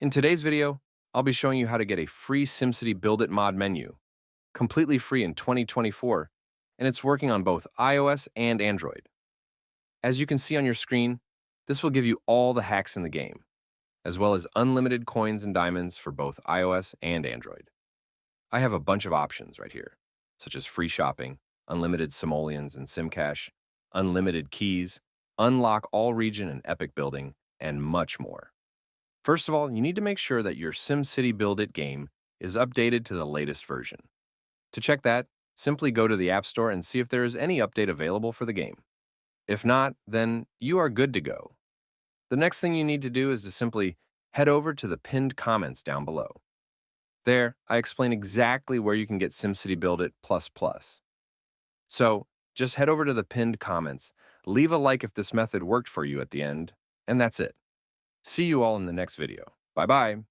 In today's video, I'll be showing you how to get a free SimCity BuildIt MOD menu, completely free in 2024, and it's working on both iOS and Android. As you can see on your screen, this will give you all the hacks in the game, as well as unlimited coins and diamonds for both iOS and Android. I have a bunch of options right here, such as free shopping, unlimited Simoleons and Simcash, unlimited keys, unlock all region and epic building, and much more. First of all, you need to make sure that your SimCity BuildIt game is updated to the latest version. To check that, simply go to the App Store and see if there is any update available for the game. If not, then you are good to go. The next thing you need to do is to simply head over to the pinned comments down below. There, I explain exactly where you can get SimCity BuildIt++. So, just head over to the pinned comments, leave a like if this method worked for you at the end, and that's it. See you all in the next video. Bye-bye.